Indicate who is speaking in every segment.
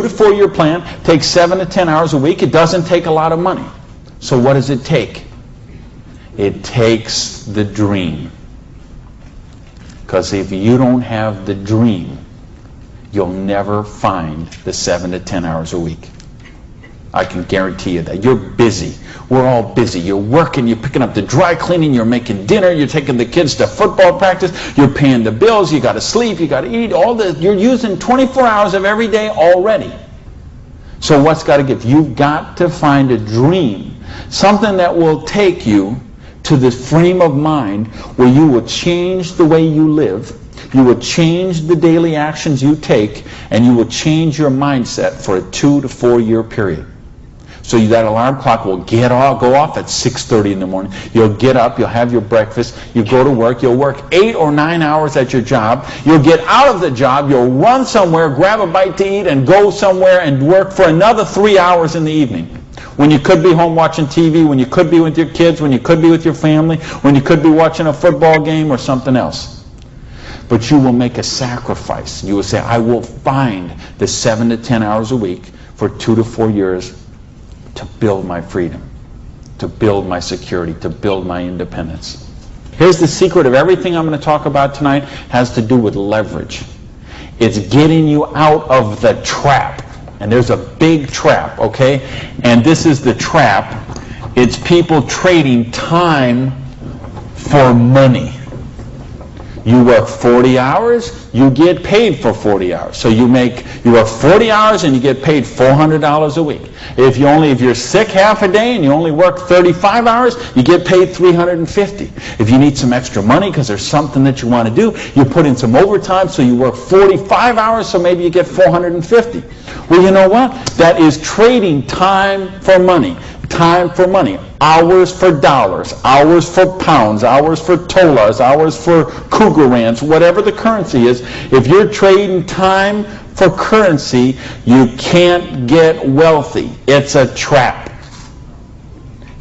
Speaker 1: 2 to 4 year plan takes 7 to 10 hours a week. It doesn't take a lot of money. So what does it take? It takes the dream. Because if you don't have the dream, you'll never find the 7 to 10 hours a week. I can guarantee you that. You're busy. We're all busy. You're working, you're picking up the dry cleaning, you're making dinner, you're taking the kids to football practice, you're paying the bills, you got to sleep, you got to eat, all this. You're using 24 hours of every day already. So what's got to give? You've got to find a dream, something that will take you to this frame of mind where you will change the way you live, you will change the daily actions you take, and you will change your mindset for a 2 to 4 year period. So that alarm clock will go off at 6:30 in the morning. You'll get up, you'll have your breakfast, you go to work, you'll work 8 or 9 hours at your job, you'll get out of the job, you'll run somewhere, grab a bite to eat, and go somewhere and work for another 3 hours in the evening. When you could be home watching TV, when you could be with your kids, when you could be with your family, when you could be watching a football game or something else. But you will make a sacrifice. You will say, I will find the 7 to 10 hours a week for 2 to 4 years to build my freedom, to build my security, to build my independence. Here's the secret of everything I'm going to talk about tonight. Has to do with leverage. It's getting you out of the trap. And there's a big trap, okay? And this is the trap. It's people trading time for money. You work 40 hours, you get paid for 40 hours. So you work 40 hours and you get paid $400 a week. If you're sick half a day and you only work 35 hours, you get paid $350. If you need some extra money because there's something that you want to do, you put in some overtime, so you work 45 hours, so maybe you get $450. Well, you know what? That is trading time for money. Time for money. Hours for dollars, hours for pounds, hours for tolas, hours for Krugerrands, whatever the currency is. If you're trading time for currency, you can't get wealthy. It's a trap.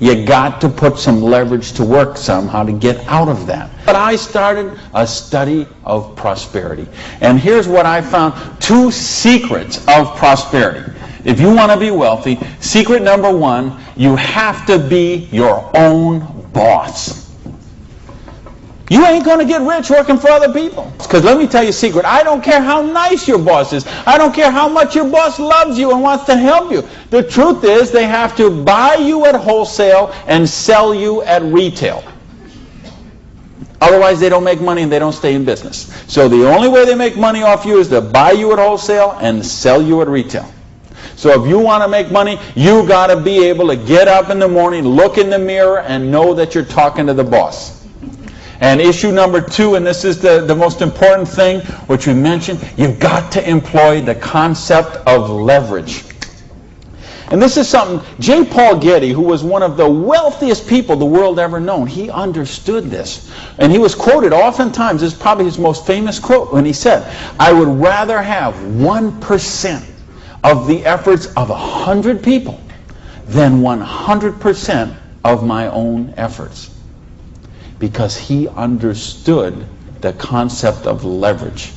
Speaker 1: You got to put some leverage to work somehow to get out of that. But I started a study of prosperity. And here's what I found. 2 secrets of prosperity. If you want to be wealthy, secret number 1, you have to be your own boss. You ain't going to get rich working for other people. Because let me tell you a secret. I don't care how nice your boss is. I don't care how much your boss loves you and wants to help you. The truth is they have to buy you at wholesale and sell you at retail. Otherwise, they don't make money and they don't stay in business. So the only way they make money off you is to buy you at wholesale and sell you at retail. So if you want to make money, you got to be able to get up in the morning, look in the mirror, and know that you're talking to the boss. And issue number 2, and this is the most important thing, which we mentioned, you've got to employ the concept of leverage. And this is something, J. Paul Getty, who was one of the wealthiest people the world ever known, he understood this. And he was quoted oftentimes, this is probably his most famous quote, when he said, I would rather have 1% of the efforts of 100 people than 100% of my own efforts. Because he understood the concept of leverage.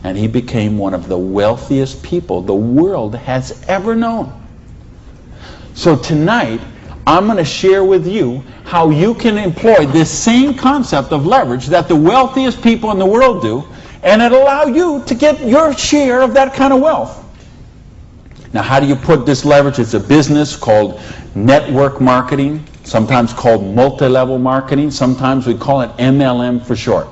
Speaker 1: And he became one of the wealthiest people the world has ever known. So tonight, I'm going to share with you how you can employ this same concept of leverage that the wealthiest people in the world do, and it'll allow you to get your share of that kind of wealth. Now, how do you put this leverage? It's a business called network marketing, sometimes called multi-level marketing. Sometimes we call it MLM for short.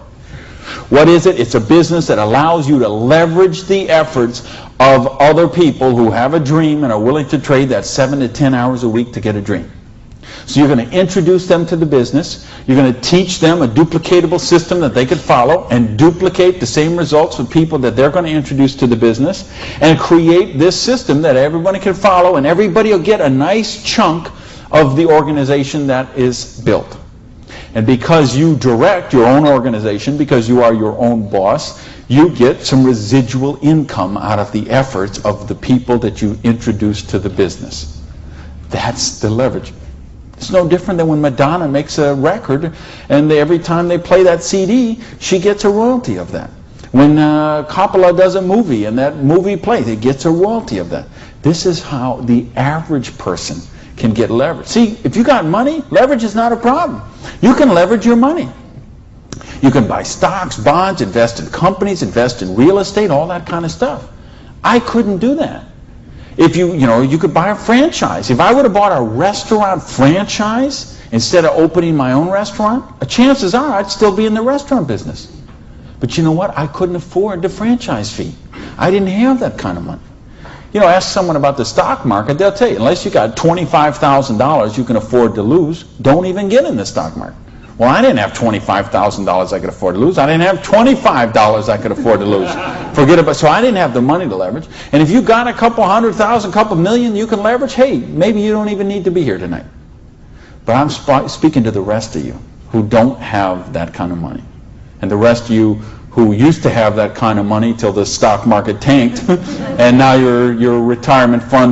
Speaker 1: What is it? It's a business that allows you to leverage the efforts of other people who have a dream and are willing to trade that 7 to 10 hours a week to get a dream. So you're going to introduce them to the business. You're going to teach them a duplicatable system that they could follow and duplicate the same results with people that they're going to introduce to the business, and create this system that everybody can follow, and everybody will get a nice chunk of the organization that is built. And because you direct your own organization, because you are your own boss, you get some residual income out of the efforts of the people that you introduce to the business. That's the leverage. It's no different than when Madonna makes a record and every time they play that CD, she gets a royalty of that. When Coppola does a movie and that movie plays, it gets a royalty of that. This is how the average person can get leverage. See, if you got money, leverage is not a problem. You can leverage your money. You can buy stocks, bonds, invest in companies, invest in real estate, all that kind of stuff. I couldn't do that. If you could buy a franchise. If I would have bought a restaurant franchise instead of opening my own restaurant, chances are I'd still be in the restaurant business. But you know what? I couldn't afford the franchise fee. I didn't have that kind of money. Ask someone about the stock market, they'll tell you, unless you got $25,000 you can afford to lose, don't even get in the stock market. Well, I didn't have $25,000 I could afford to lose. I didn't have $25 I could afford to lose. Forget about it. So I didn't have the money to leverage. And if you got a couple $100,000, couple million you can leverage, hey, maybe you don't even need to be here tonight. But I'm speaking to the rest of you who don't have that kind of money. And the rest of you who used to have that kind of money till the stock market tanked, and now your retirement fund